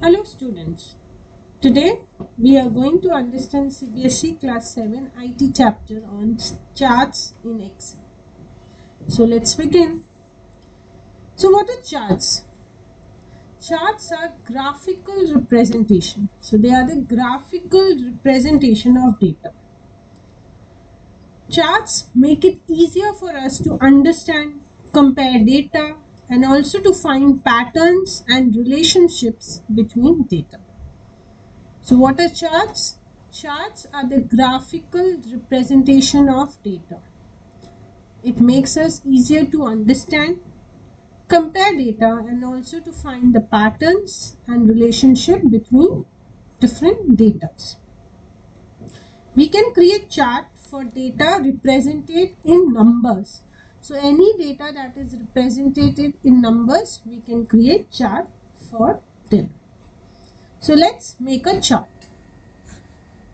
Hello students, today we are going to understand CBSE class 7 IT chapter on charts in Excel. So let's begin. So what are charts? Charts are graphical representation. So they are the graphical representation of data. Charts make it easier for us to understand, compare data, and also to find patterns and relationships between data. So what are charts? Charts are the graphical representation of data. It makes us easier to understand, compare data, and also to find the patterns and relationship between different data. We can create chart for data represented in numbers. So any data that is represented in numbers, we can create chart for them. So let's make a chart.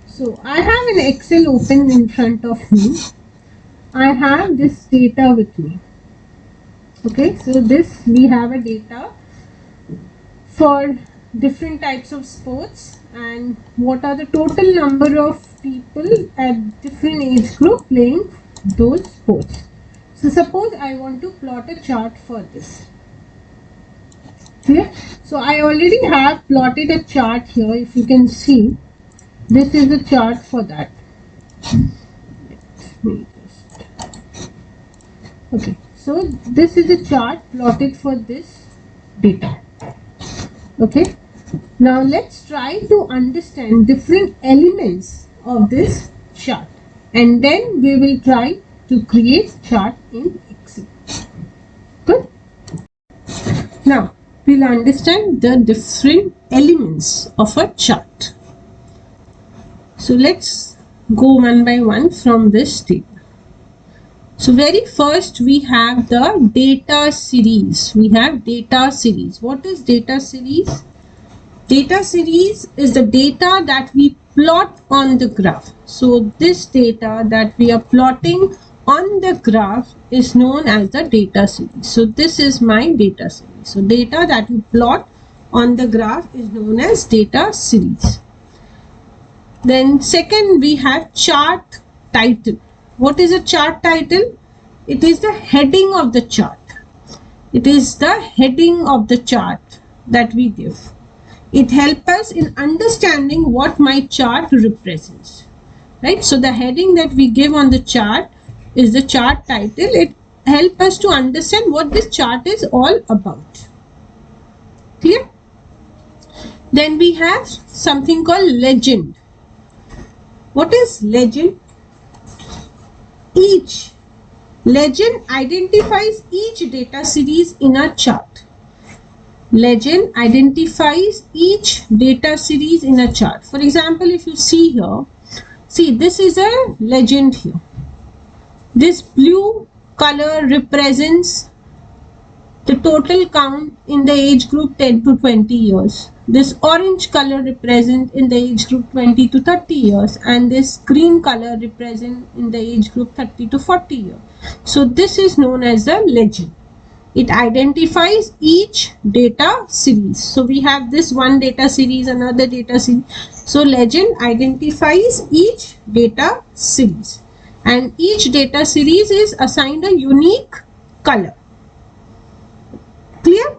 So I have an Excel open in front of me. I have this data with me. Okay, so this we have a data for different types of sports and what are the total number of people at different age group playing those sports. So suppose I want to plot a chart for this. Clear? So I already have plotted a chart here. If you can see, this is a chart for that. Okay, so this is a chart plotted for this data. Okay, now let's try to understand different elements of this chart and then we will try to create chart in Excel. Good. Now we'll understand the different elements of a chart. So let's go one by one from this table. So very first we have the data series. We have data series. What is data series? Data series is the data that we plot on the graph. So this data that we are plotting on the graph is known as the data series. So this is my data series. So data that you plot on the graph is known as data series. Then second we have chart title. What is a chart title? It is the heading of the chart. It is the heading of the chart that we give. It helps us in understanding what my chart represents. Right? So the heading that we give on the chart is the chart title. It helps us to understand what this chart is all about. Clear? Then we have something called legend. What is legend? Each legend identifies each data series in a chart. Legend identifies each data series in a chart. For example, if you see here, see this is a legend here. This blue color represents the total count in the age group 10 to 20 years. This orange color represents in the age group 20 to 30 years and this green color represents in the age group 30 to 40 years. So this is known as the legend. It identifies each data series. So we have this one data series, another data series. So legend identifies each data series and each data series is assigned a unique color. Clear?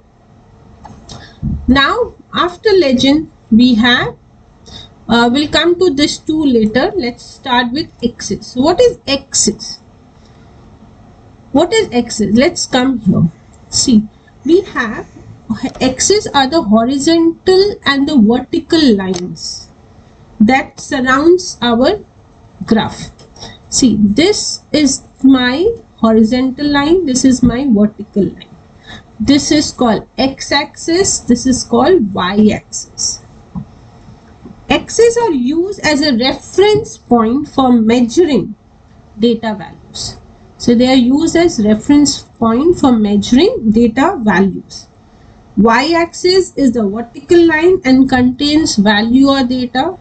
Now after legend we have we'll come to this two later. Let's start with axis. So what is axis? What is axis? Let's come here. See, we have axis are the horizontal and the vertical lines that surrounds our graph. See, this is my horizontal line, this is my vertical line. This is called x-axis, this is called y-axis. Axes are used as a reference point for measuring data values. So they are used as reference point for measuring data values. Y-axis is the vertical line and contains value or data.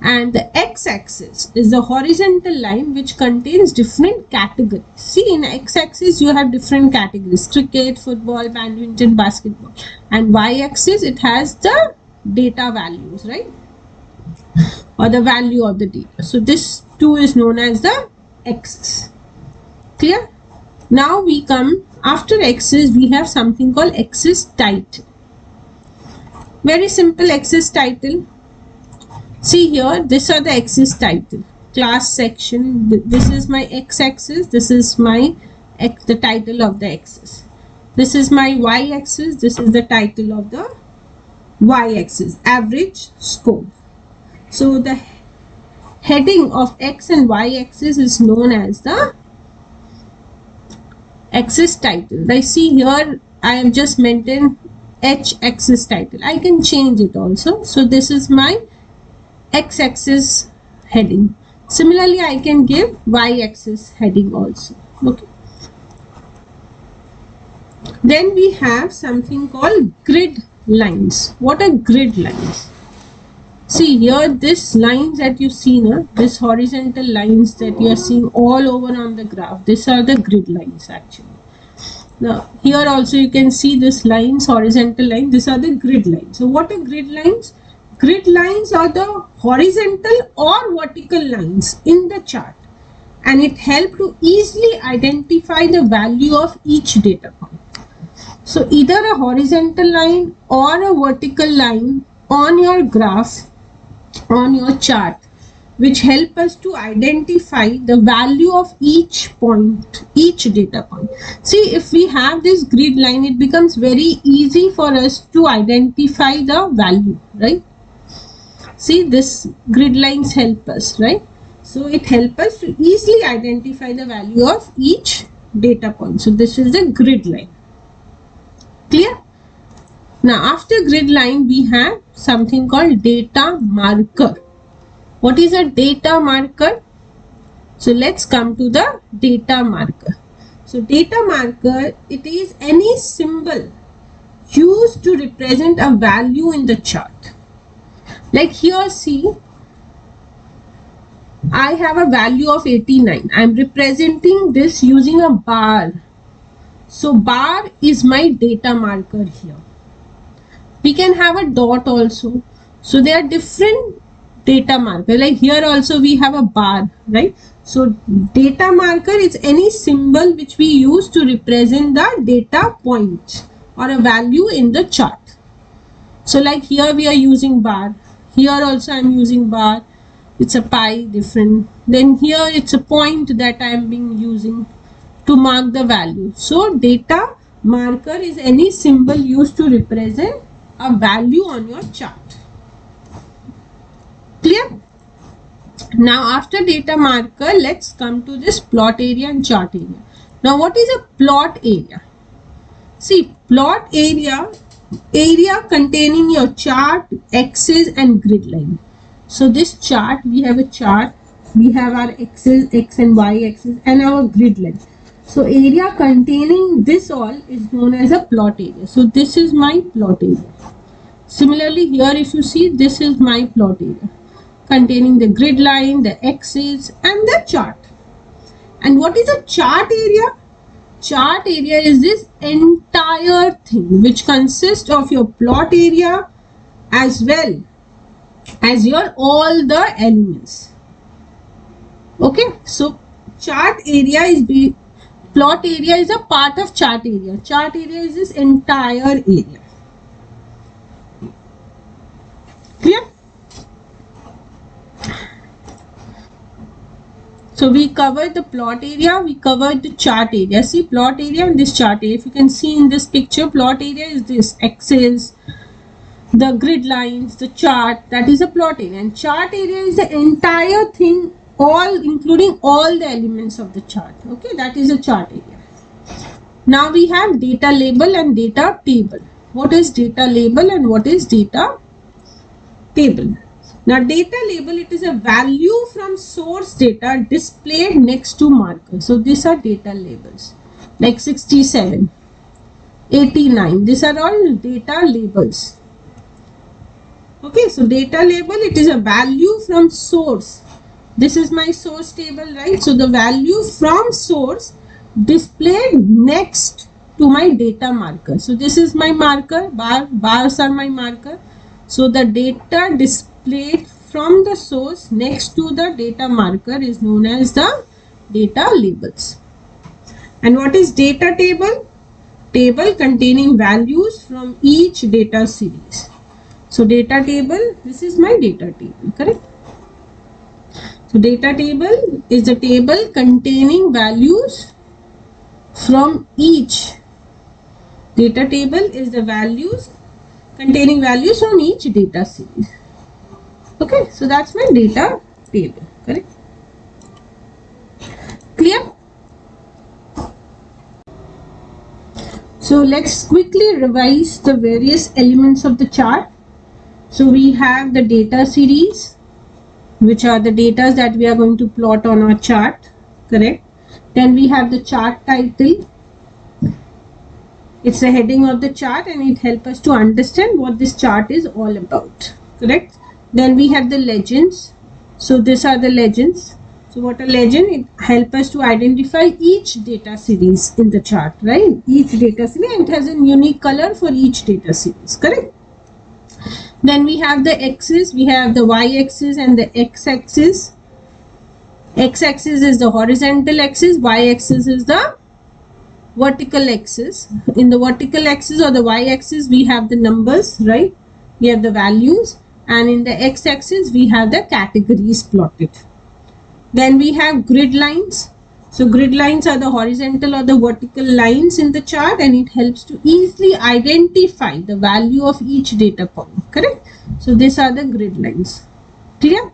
and the x-axis is the horizontal line which contains different categories. See, in x-axis you have different categories: cricket, football, badminton, basketball, and y-axis it has the data values, right, or the value of the data. So this two is known as the axis. Clear? Now we come after axis, we have something called axis title. Very simple axis title. See here, these are the axis title. Class section, this is my x-axis, this is my the title of the axis. This is my y-axis, this is the title of the y-axis, average score. So the heading of x and y-axis is known as the axis title. Like see here, I have just maintained h-axis title. I can change it also. So this is my x-axis heading. Similarly, I can give y-axis heading also. Okay. Then we have something called grid lines. What are grid lines? See here, this lines that you see now, this horizontal lines that you are seeing all over on the graph, these are the grid lines actually. Now here also you can see this lines, horizontal line, these are the grid lines. So what are grid lines? Grid lines are the horizontal or vertical lines in the chart, and it helps to easily identify the value of each data point. So either a horizontal line or a vertical line on your graph, on your chart, which help us to identify the value of each point, each data point. See, if we have this grid line, it becomes very easy for us to identify the value, right? See, this grid lines help us, right? So it helps us to easily identify the value of each data point. So this is the grid line. Clear? Now after grid line, we have something called data marker. What is a data marker? So let's come to the data marker. So data marker, it is any symbol used to represent a value in the chart. Like here, see, I have a value of 89. I am representing this using a bar. So bar is my data marker here. We can have a dot also. So there are different data marker. Like here also we have a bar, right? So data marker is any symbol which we use to represent the data point or a value in the chart. So like here we are using bar. Here also I am using bar. It's a pi different. Then here it's a point that I am using to mark the value. So data marker is any symbol used to represent a value on your chart. Clear? Now after data marker, let's come to this plot area and chart area. Now what is a plot area? See, plot area containing your chart, axis and grid line. So this chart, we have a chart, we have our axis, x and y axis and our grid line. So area containing this all is known as a plot area. So this is my plot area. Similarly here if you see, this is my plot area containing the grid line, the axis and the chart. And what is a chart area? Chart area is this entire thing which consists of your plot area as well as your all the elements. Okay, so chart area is plot area is a part of chart area. Chart area is this entire area. Clear? So we covered the plot area, we covered the chart area. See, plot area and this chart area. If you can see in this picture, plot area is this axis, the grid lines, the chart, that is a plot area. And chart area is the entire thing, all including all the elements of the chart. Okay, that is a chart area. Now we have data label and data table. What is data label and what is data table? Now data label, it is a value from source data displayed next to marker. So these are data labels like 67, 89. These are all data labels. Okay, so data label, it is a value from source. This is my source table, right? So the value from source displayed next to my data marker. So this is my marker, bars are my marker. So the data displayed from the source next to the data marker is known as the data labels. And what is data table? Table containing values from each data series. So data table, this is my data table, correct? So data table is the table containing values from each. Data table is the values containing values from each data series. Okay, so that's my data table, correct? Clear? So let's quickly revise the various elements of the chart. So we have the data series, which are the data that we are going to plot on our chart, correct? Then we have the chart title. It's the heading of the chart and it helps us to understand what this chart is all about, correct? Then we have the legends. So these are the legends. So what a legend, it helps us to identify each data series in the chart, right? Each data series, and it has a unique color for each data series, correct? Then we have the axis, we have the y-axis and the x-axis. X-axis is the horizontal axis, y-axis is the vertical axis. In the vertical axis or the y-axis, we have the numbers, right? We have the values, and in the x-axis, we have the categories plotted. Then we have grid lines. So grid lines are the horizontal or the vertical lines in the chart, and it helps to easily identify the value of each data point, correct? So these are the grid lines. Clear?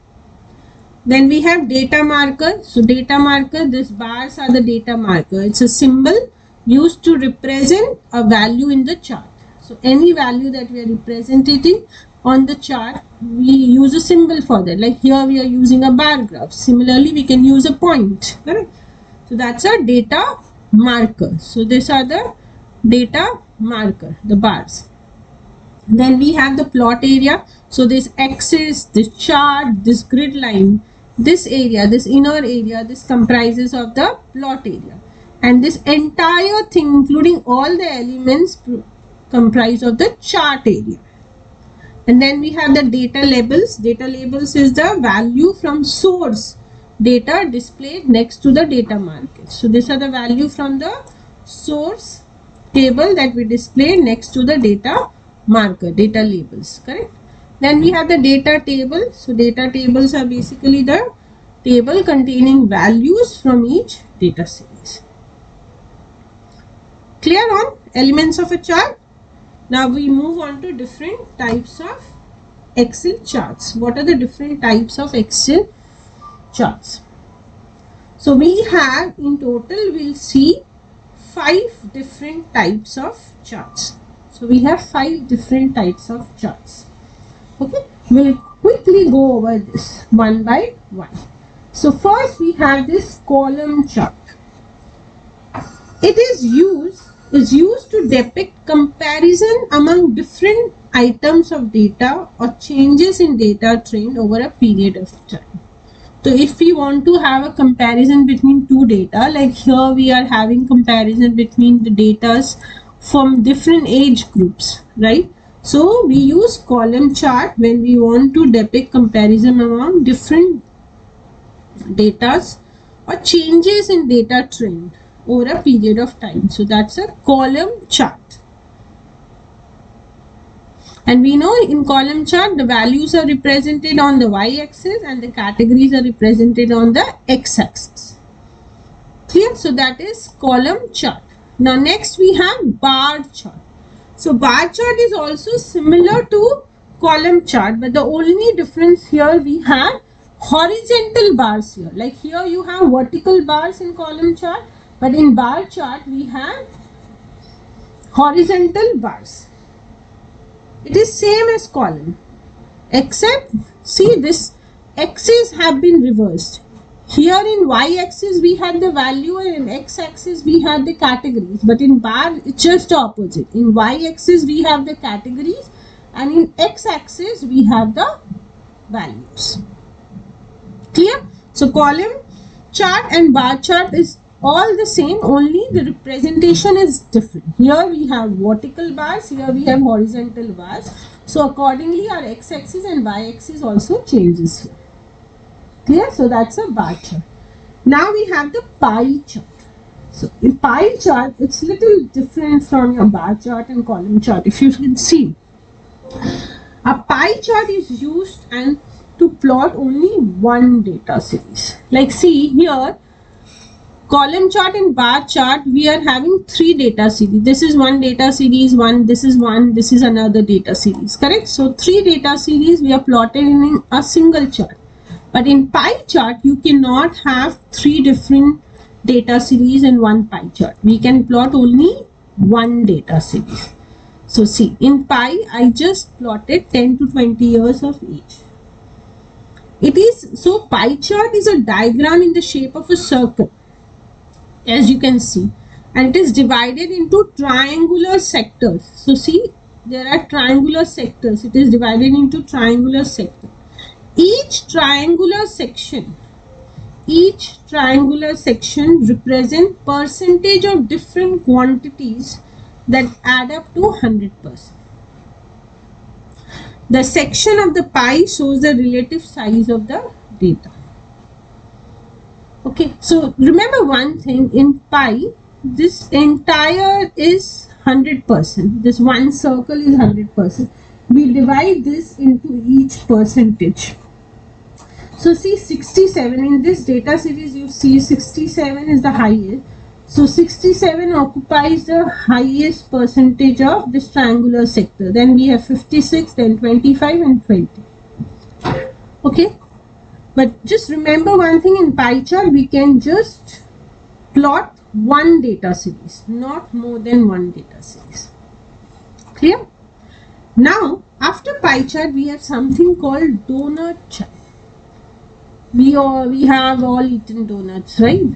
Then we have data marker. So data marker, these bars are the data marker. It's a symbol used to represent a value in the chart. So any value that we are representing on the chart, we use a symbol for that. Like here we are using a bar graph. Similarly, we can use a point, correct? So that's a data marker. So these are the data marker, the bars. Then we have the plot area. So this axis, this chart, this grid line, this area, this inner area, this comprises of the plot area. And this entire thing, including all the elements, comprise of the chart area. And then we have the data labels. Data labels is the value from source data displayed next to the data marker. So these are the value from the source table that we display next to the data marker, data labels, correct? Then we have the data table. So data tables are basically the table containing values from each data series. Clear on elements of a chart? Now we move on to different types of Excel charts. What are the different types of Excel charts? So we have in total, we'll see 5 different types of charts. So we have 5 different types of charts. Okay, we'll quickly go over this one by one. So first we have this column chart. It is used to depict comparison among different items of data or changes in data trend over a period of time. So if we want to have a comparison between two data, like here we are having comparison between the datas from different age groups, right? So we use column chart when we want to depict comparison among different datas or changes in data trend over a period of time. So that's a column chart. And we know in column chart, the values are represented on the y-axis and the categories are represented on the x-axis. Clear? So that is column chart. Now next we have bar chart. So bar chart is also similar to column chart, but the only difference here we have horizontal bars here. Like here you have vertical bars in column chart, but in bar chart we have horizontal bars. It is same as column, except see this axis have been reversed. Here in y-axis we had the value and in x-axis we had the categories, but in bar it's just opposite. In y-axis we have the categories and in x-axis we have the values. Clear? So column chart and bar chart is all the same, only the representation is different. Here we have vertical bars, here we have horizontal bars. So accordingly our x-axis and y-axis also changes here. Clear? So that's a bar chart. Now we have the pie chart. So in pie chart, it's little different from your bar chart and column chart. If you can see, a pie chart is used and to plot only one data series. Like see here, column chart and bar chart, we are having three data series. This is one data series, this is another data series, correct? So three data series we are plotted in a single chart. But in pie chart, you cannot have three different data series in one pie chart. We can plot only one data series. So see, in pie, I just plotted 10 to 20 years of age. It is, so pie chart is a diagram in the shape of a circle, as you can see, and it is divided into triangular sectors. So see, there are triangular sectors. It is divided into triangular sectors. Each triangular section represents percentage of different quantities that add up to 100%. The section of the pie shows the relative size of the data. Okay, so remember one thing, in pie, this entire is 100%. This one circle is 100%. We divide this into each percentage. So see 67, in this data series you see 67 is the highest. So 67 occupies the highest percentage of this triangular sector. Then we have 56, then 25 and 20. Okay. But just remember one thing, in pie chart we can just plot one data series, not more than one data series. Clear? Now after pie chart we have something called donut chart. We have all eaten donuts, right?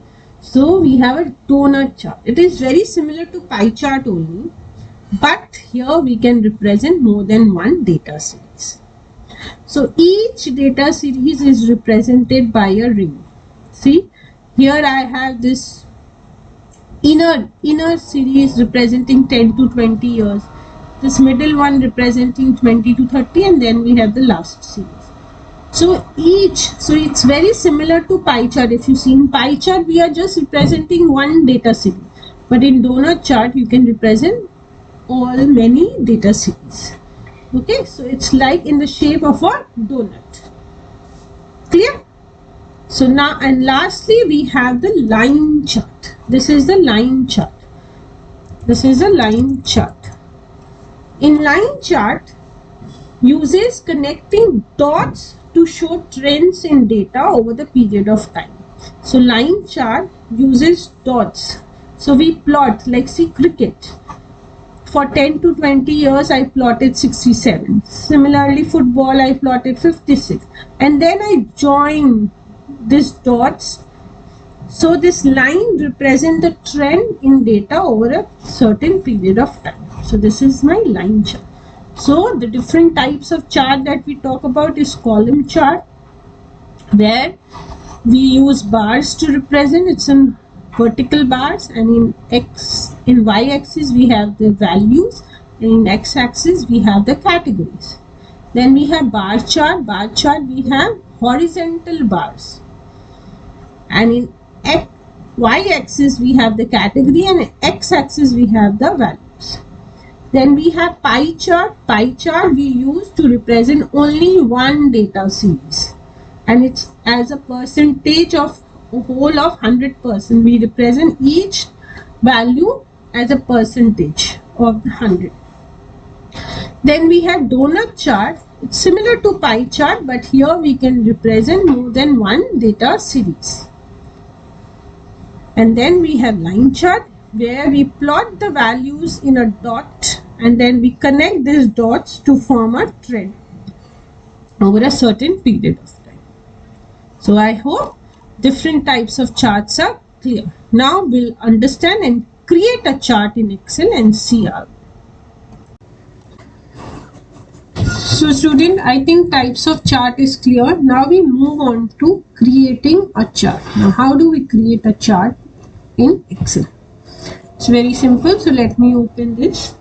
So we have a donut chart. It is very similar to pie chart only, but here we can represent more than one data series. So each data series is represented by a ring. See, here I have this inner series representing 10 to 20 years, this middle one representing 20 to 30, and then we have the last series. So it's very similar to pie chart. If you see in pie chart, we are just representing one data series, but in donut chart you can represent all many data series. Okay, so it's like in the shape of a donut. Clear? So now, and lastly we have the line chart. This is the line chart. This is a line chart. In line chart, uses connecting dots to show trends in data over the period of time. So line chart uses dots. So we plot, like see cricket. For 10 to 20 years I plotted 67. Similarly football I plotted 56. And then I join these dots. So this line represents the trend in data over a certain period of time. So this is my line chart. So the different types of chart that we talk about is column chart, where we use bars to represent. It's in vertical bars, and in y-axis we have the values, and in x-axis we have the categories. Then we have bar chart. Bar chart we have horizontal bars, and in y-axis we have the category, and in x-axis we have the values. Then we have pie chart. Pie chart we use to represent only one data series, and it's as a percentage of a whole of 100%. We represent each value as a percentage of 100. Then we have donut chart. It's similar to pie chart, but here we can represent more than one data series. And then we have line chart, where we plot the values in a dot, and then we connect these dots to form a trend over a certain period of time. So I hope different types of charts are clear. Now we'll understand and create a chart in Excel and see how. So student, I think types of chart is clear. Now we move on to creating a chart. Now how do we create a chart in Excel? It's very simple. So let me open this.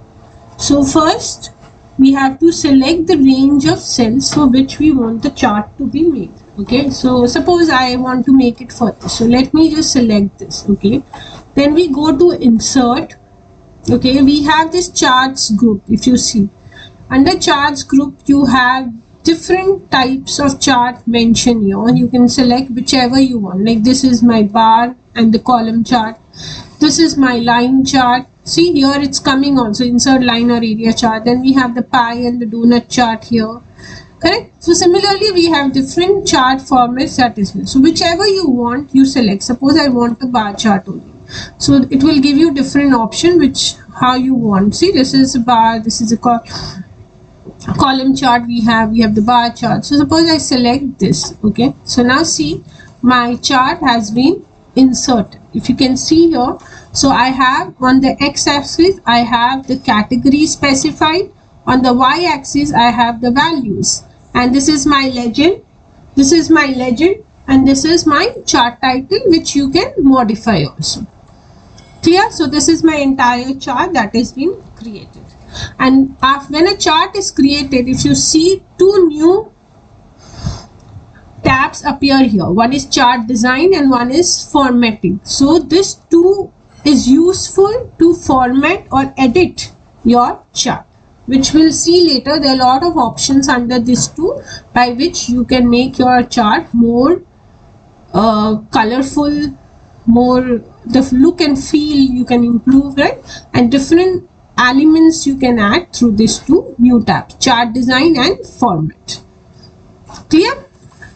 So first we have to select the range of cells for which we want the chart to be made. Okay, so suppose I want to make it for this. So let me just select this. Okay, then we go to insert. Okay, we have this charts group. If you see under charts group, you have different types of chart mentioned here. You can select whichever you want. Like this is my bar and the column chart. This is my line chart. See here it's coming also, insert line or area chart. Then we have the pie and the donut chart here. Correct? So similarly we have different chart formats that is here. So whichever you want, you select. Suppose I want a bar chart only. So it will give you different option which how you want. See, this is a bar, this is a column chart we have the bar chart. So suppose I select this. Okay, so now see my chart has been inserted. If you can see here, so I have on the x-axis I have the category specified, on the y-axis I have the values, and this is my legend, this is my legend, and this is my chart title which you can modify also. Clear? So this is my entire chart that is being created. And when a chart is created, if you see two new tabs appear here, one is chart design and one is formatting. So this two is useful to format or edit your chart, which we'll see later. There are a lot of options under this two by which you can make your chart more colorful, more the look and feel you can improve, right? And different elements you can add through these two new tabs, chart design and format. Clear?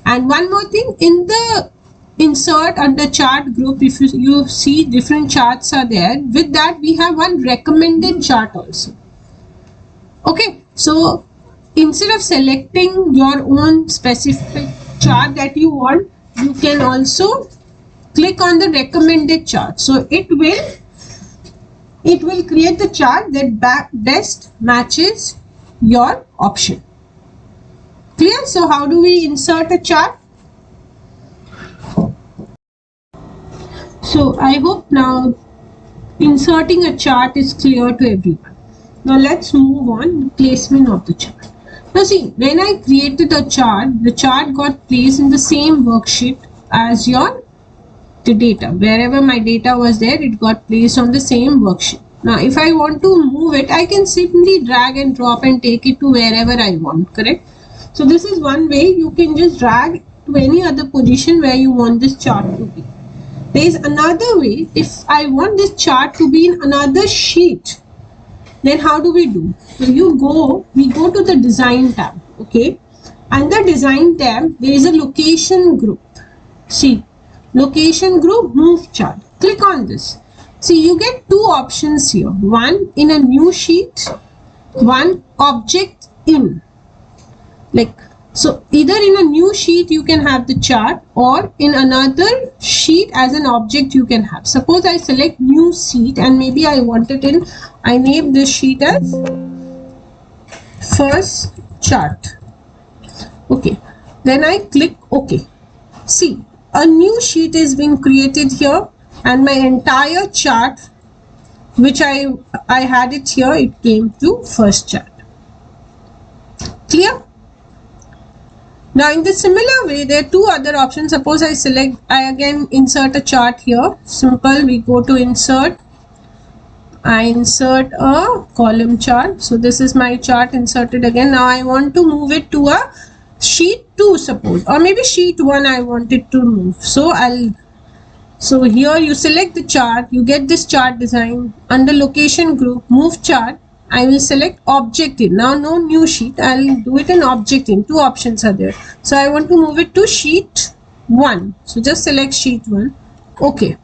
And one more thing, in the insert under chart group, if you see different charts are there, with that we have one recommended chart also. Okay, so instead of selecting your own specific chart that you want, you can also click on the recommended chart. So it will create the chart that best matches your option. Clear? So how do we insert a chart? So I hope now inserting a chart is clear to everyone. Now let's move on to placement of the chart. Now see, when I created a chart, the chart got placed in the same worksheet as the data. Wherever my data was there, it got placed on the same worksheet. Now if I want to move it, I can simply drag and drop and take it to wherever I want, correct? So this is one way. You can just drag to any other position where you want this chart to be. There is another way. If I want this chart to be in another sheet, then how do we do? So we go to the design tab. Okay, under design tab there is a location group. See, location group, move chart. Click on this. See, you get two options here. One in a new sheet, one object in. Like, so either in a new sheet you can have the chart, or in another sheet as an object you can have. Suppose I select new sheet and maybe I want it in, I name this sheet as first chart. Okay, then I click OK. See, a new sheet is being created here, and my entire chart which I had it here, it came to first chart. Clear? Now in the similar way, there are two other options. Suppose I again insert a chart here. Simple, we go to insert. I insert a column chart. So this is my chart inserted again. Now I want to move it to a sheet 2, suppose, or maybe sheet 1 I want it to move. So here you select the chart, you get this chart design. Under location group, move chart, I will select object in. Now no new sheet, I'll do it in object in. Two options are there. So I want to move it to sheet 1. So just select sheet 1. Okay.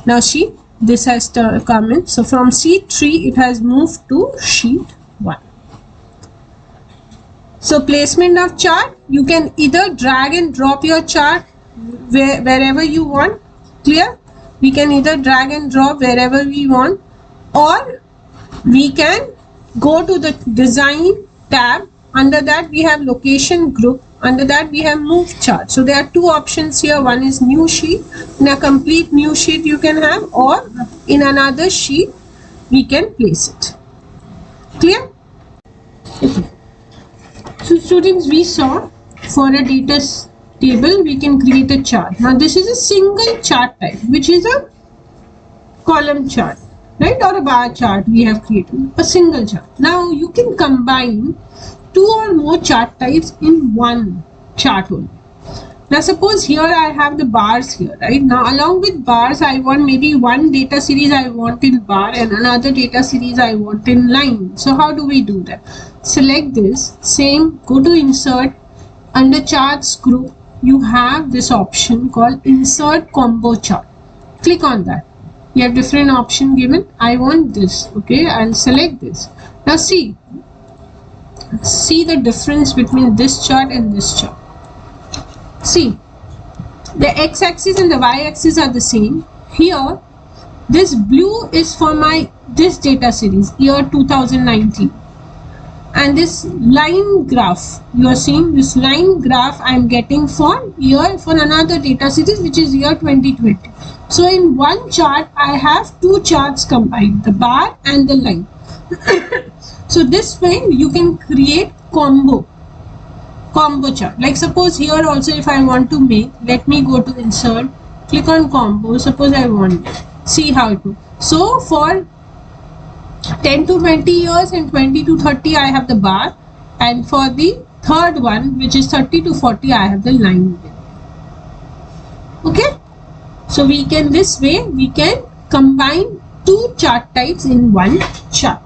Now see, this has come in. So from sheet 3 it has moved to sheet 1. So placement of chart, you can either drag and drop your chart wherever you want. Clear? We can either drag and drop wherever we want, or we can go to the design tab Under that we have location group. Under that we have move chart. So there are two options here. One is new sheet. In a complete new sheet you can have, or in another sheet we can place it. Clear? Okay. So students, we saw for a data table we can create a chart. Now this is a single chart type, which is a column chart, right, or a bar chart. We have created a single chart. Now you can combine two or more chart types in one chart only. Now suppose here I have the bars here, right? Now along with bars I want maybe one data series I want in bar and another data series I want in line. So how do we do that? Select this, same, go to insert. Under charts group you have this option called insert combo chart. Click on that. You have different option given. I want this. Okay, I'll select this. Now see the difference between this chart and this chart. See, the x-axis and the y-axis are the same. Here this blue is for this data series year 2019, and this line graph, you are seeing this line graph I am getting for another data series which is year 2020. So in one chart I have two charts combined, the bar and the line. So this way you can create combo chart. Like suppose here also if I want to make, let me go to insert, click on combo. Suppose I want, see how it goes. So for 10 to 20 years and 20 to 30 I have the bar, and for the third one which is 30 to 40 I have the line. Okay, so we can, this way we can combine two chart types in one chart.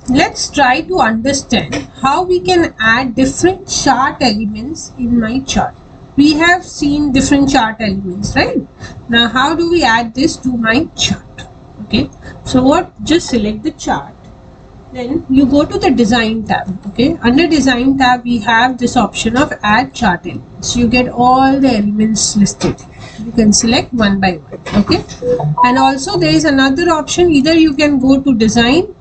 Let's try to understand how we can add different chart elements in my chart. We have seen different chart elements, right? Now how do we add this to my chart? Okay, so what, just select the chart, then you go to the design tab. Okay, under design tab we have this option of add chart elements. You get all the elements listed. You can select one by one. Okay, and also there is another option, either you can go to design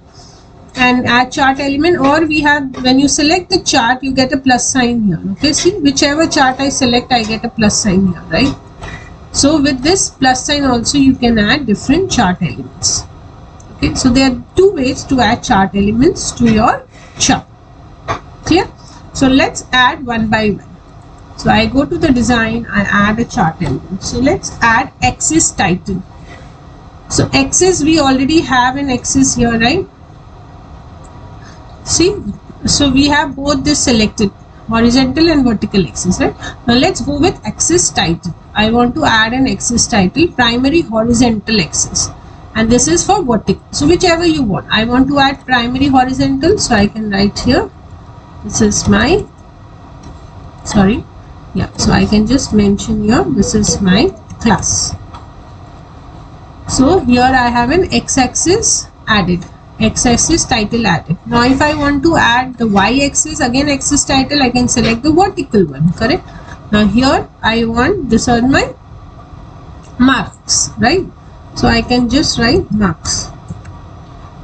and add chart element, or we have, when you select the chart you get a plus sign here. Okay, see, whichever chart I select I get a plus sign here, right? So with this plus sign also you can add different chart elements. Okay, so there are two ways to add chart elements to your chart. Clear? So let's add one by one. So I go to the design, I add a chart element. So let's add axis title. So axis, we already have an axis here, right? See, so we have both this selected, horizontal and vertical axis, right? Now let's go with axis title. I want to add an axis title, primary horizontal axis, and this is for vertical. So whichever you want. I want to add primary horizontal, so I can write here, this is my, sorry, yeah, so I can just mention here, this is my class. So here I have an x-axis added, x-axis title added. Now if I want to add the y-axis, again axis title, I can select the vertical one, correct? Now here I want, these are my marks, right? So I can just write marks.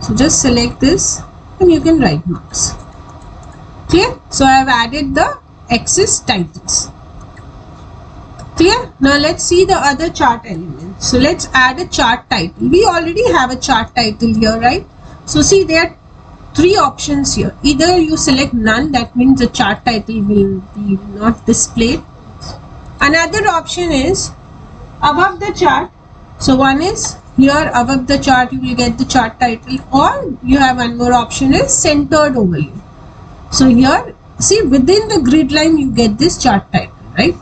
So just select this and you can write marks. Clear? So I have added the axis titles. Clear? Now let's see the other chart elements. So let's add a chart title. We already have a chart title here, right? So see, there are three options here. Either you select none, that means the chart title will be not displayed. Another option is above the chart. So one is here above the chart you will get the chart title, or you have one more option is centered overlay. So here, see, within the grid line you get this chart title, right?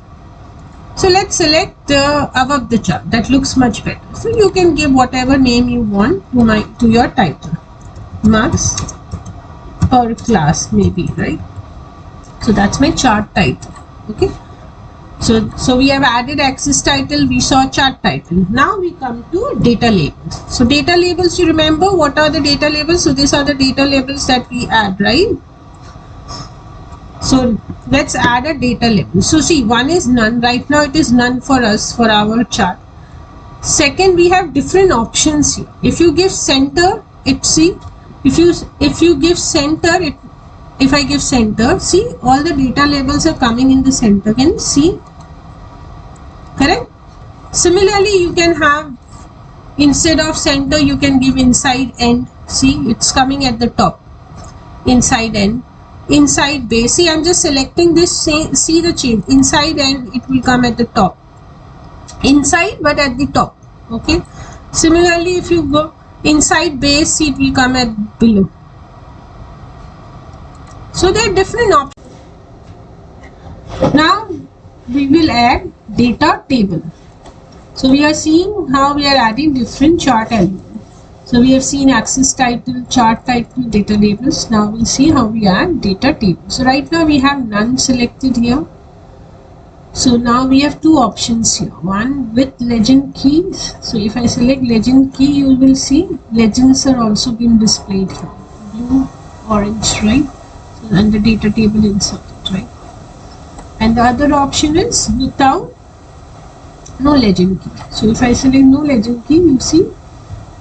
So let's select above the chart. That looks much better. So you can give whatever name you want to your title, marks or class maybe, right? So that's my chart title. Okay. So we have added axis title, we saw chart title. Now we come to data labels. So data labels, you remember what are the data labels? So these are the data labels that we add, right? So let's add a data label. So see, one is none. Right now it is none for us for our chart. Second, we have different options here. If you give center, it, see, if you give center, it if I give center, see all the data labels are coming in the center. Can you see? Correct? Similarly, you can have, instead of center, you can give inside end. See, it's coming at the top. Inside end. Inside base. See, I'm just selecting this. See the change. Inside end, it will come at the top. Inside, but at the top. Okay. Similarly, if you go inside base, see, it will come at below. So there are different options. Now we will add data table. So we are seeing how we are adding different chart elements. So we have seen axis title, chart title, data labels. Now we'll see how we add data table. So right now we have none selected here. So now we have two options here. One with legend keys. So if I select legend key, you will see legends are also being displayed here. Blue, orange, right? So, and the data table inserted, right? And the other option is without no legend key. So if I select no legend key, you see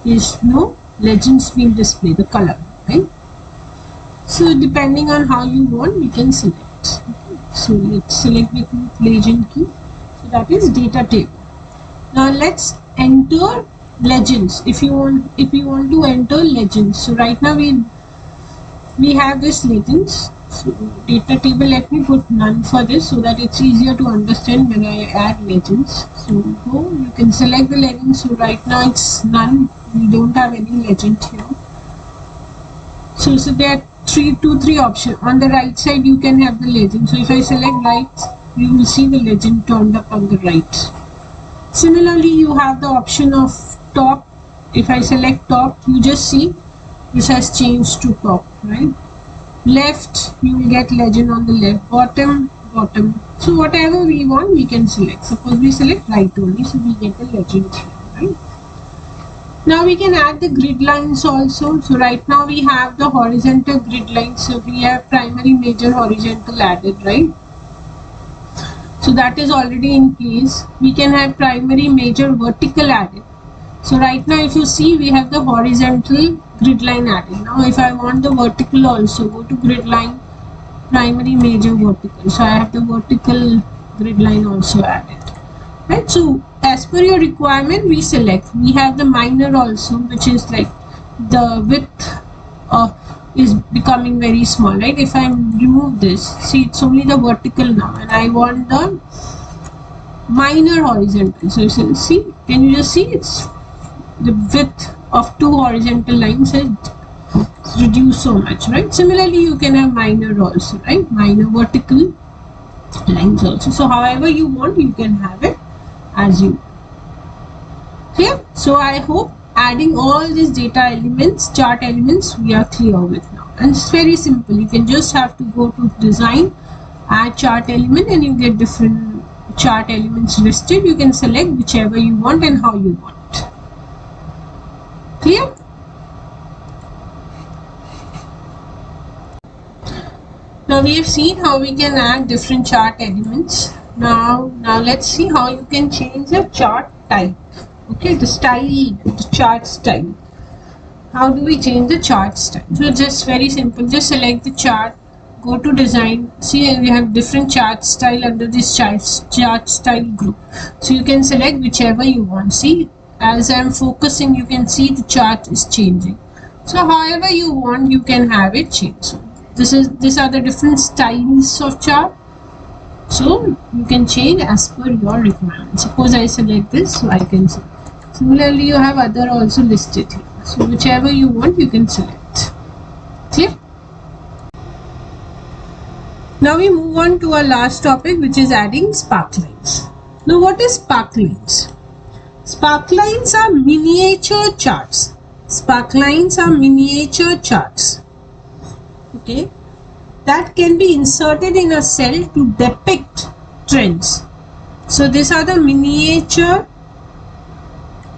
is no legends being displayed, the color, right? So depending on how you want, we can select. Okay. So let's select with legend key. So that is data table. Now let's enter legends. If you want to enter legends. So right now we have this legends. So data table, let me put none for this so that it's easier to understand when I add legends. So go, you can select the legends. So right now it's none. We don't have any legend here. So there are two, three options. On the right side you can have the legend. So if I select right, you will see the legend turned up on the right. Similarly, you have the option of top. If I select top, you just see this has changed to top, right? Left, you will get legend on the left. Bottom, bottom. So whatever we want, we can select. Suppose we select right only, so we get the legend here, right? Now we can add the grid lines also. So right now we have the horizontal grid lines. So we have primary, major, horizontal added, right? So that is already in place. We can have primary, major, vertical added. So right now if you see, we have the horizontal grid line added. Now if I want the vertical also, go to grid line, primary, major, vertical. So I have the vertical grid line also added, right? So as per your requirement, we select. We have the minor also, which is like the width is becoming very small, right? If I remove this, see, it's only the vertical now, and I want the minor horizontal. So you see, can you just see, it's the width of two horizontal lines has reduced so much, right? Similarly, you can have minor also, right? Minor vertical lines also. So however you want, you can have it as you. Clear? So I hope adding all these data elements, chart elements, we are clear with now. And it's very simple. You can just have to go to design, add chart element, and you get different chart elements listed. You can select whichever you want and how you want. Clear? Now we have seen how we can add different chart elements. Now let's see how you can change the chart type. Okay, the style, the chart style. How do we change the chart style? So just very simple. Just select the chart, go to design. See, we have different chart style under this chart style group. So you can select whichever you want. See, as I'm focusing, you can see the chart is changing. So however you want, you can have it change. So these are the different styles of chart. So you can change as per your requirement. Suppose I select this, so I can select. Similarly, you have other also listed here. So whichever you want, you can select. Clear? Now we move on to our last topic, which is adding sparklines. Now what is sparklines? Sparklines are miniature charts. Sparklines are miniature charts. Okay, that can be inserted in a cell to depict trends. So these are the miniature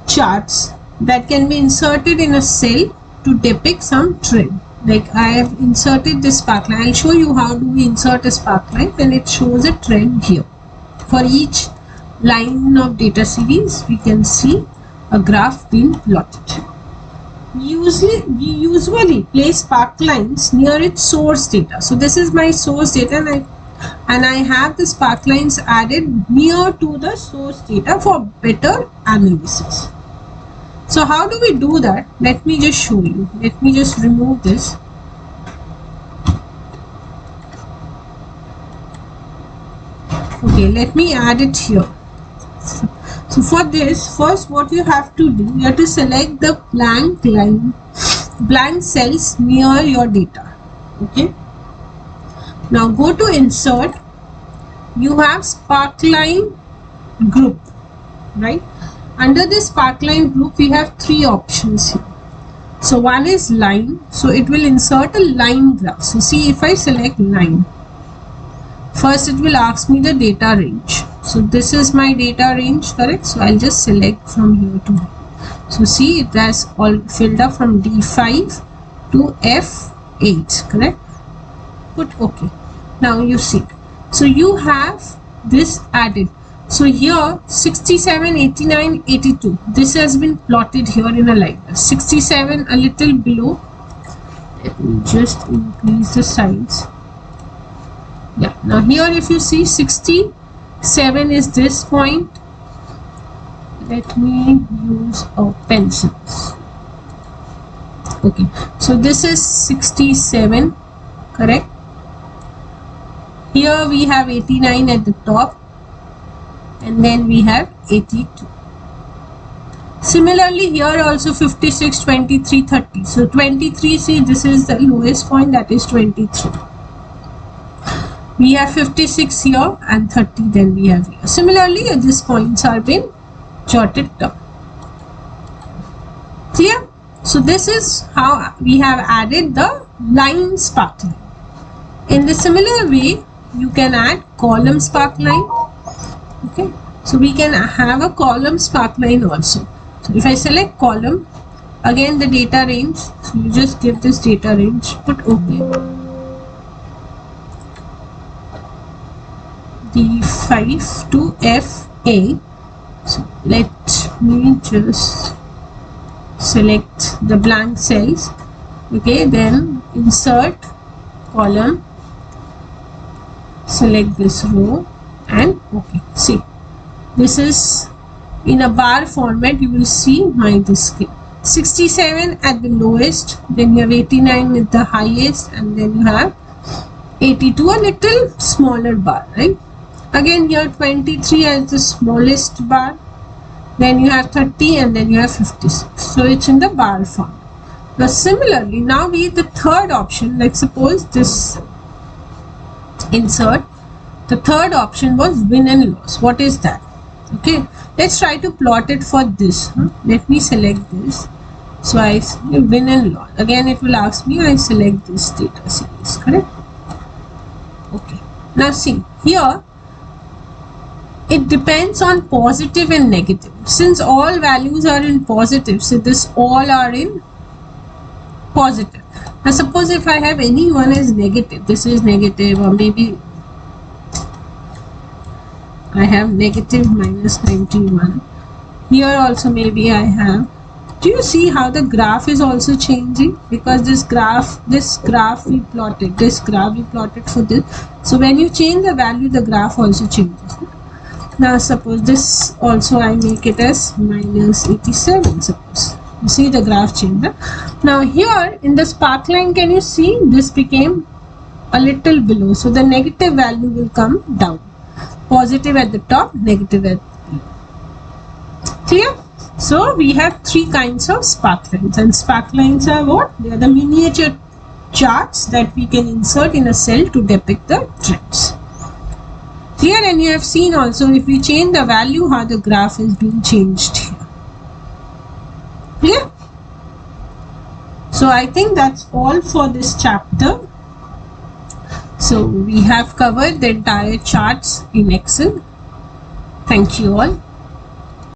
charts that can be inserted in a cell to depict some trend. Like I have inserted this sparkline. I'll show you how do we insert a sparkline, and it shows a trend here. For each line of data series, we can see a graph being plotted. we usually place sparklines near its source data. So this is my source data, and I have the sparklines added near to the source data for better analysis. So how do we do that? Let me just show you. Let me just remove this. Okay, let me add it here. So for this, first what you have to do, you have to select the blank cells near your data. Okay. Now go to insert. You have sparkline group, right? Under this sparkline group, we have three options here. So one is line. So it will insert a line graph. So see, if I select line, first it will ask me the data range. So this is my data range, correct? So I'll just select from here to here. So see, it has all filled up from D5 to F8, correct? Put OK. Now you see. So you have this added. So here 67, 89, 82. This has been plotted here in a line. 67 a little below. Let me just increase the size. Yeah. Now here if you see 67 is this point. Let me use a pencil. Okay. So this is 67, correct? Here we have 89 at the top. And then we have 82. Similarly, here also 56, 23, 30. So 23, see, this is the lowest point, that is 23. We have 56 here and 30 then we have here. Similarly, these points are being jotted down. Clear? So this is how we have added the line sparkline. In the similar way, you can add column sparkline. Okay, so we can have a column sparkline also. So if I select column, again the data range, so you just give this data range, put OK. D5 to FA. So let me just select the blank cells. Okay, then insert column, select this row. And okay, see, this is in a bar format. You will see my display. 67 at the lowest, then you have 89 at the highest, and then you have 82, a little smaller bar, right? Again here 23 as the smallest bar, then you have 30, and then you have 56. So it's in the bar form. Now similarly, now we the third option. Like suppose this insert. The third option was win and loss. What is that? Okay, let's try to plot it for this. Let me select this. So I win and loss. Again, it will ask me. I select this data series. Correct? Okay. Now see here. It depends on positive and negative. Since all values are in positive, so this all are in positive. Now suppose if I have any one as negative. This is negative, or maybe I have negative minus 91. Here also maybe I have. Do you see how the graph is also changing? Because this graph we plotted. This graph we plotted for this. So when you change the value, the graph also changes. Now suppose this also I make it as minus 87. Suppose you see the graph change. Now here in the sparkline, can you see this became a little below? So the negative value will come down. Positive at the top, negative at the bottom. Clear? So we have three kinds of sparklines, and sparklines are what? They are the miniature charts that we can insert in a cell to depict the trends. Clear? And you have seen also if we change the value, how the graph is being changed here. Clear? So I think that's all for this chapter. So we have covered the entire charts in Excel. Thank you all.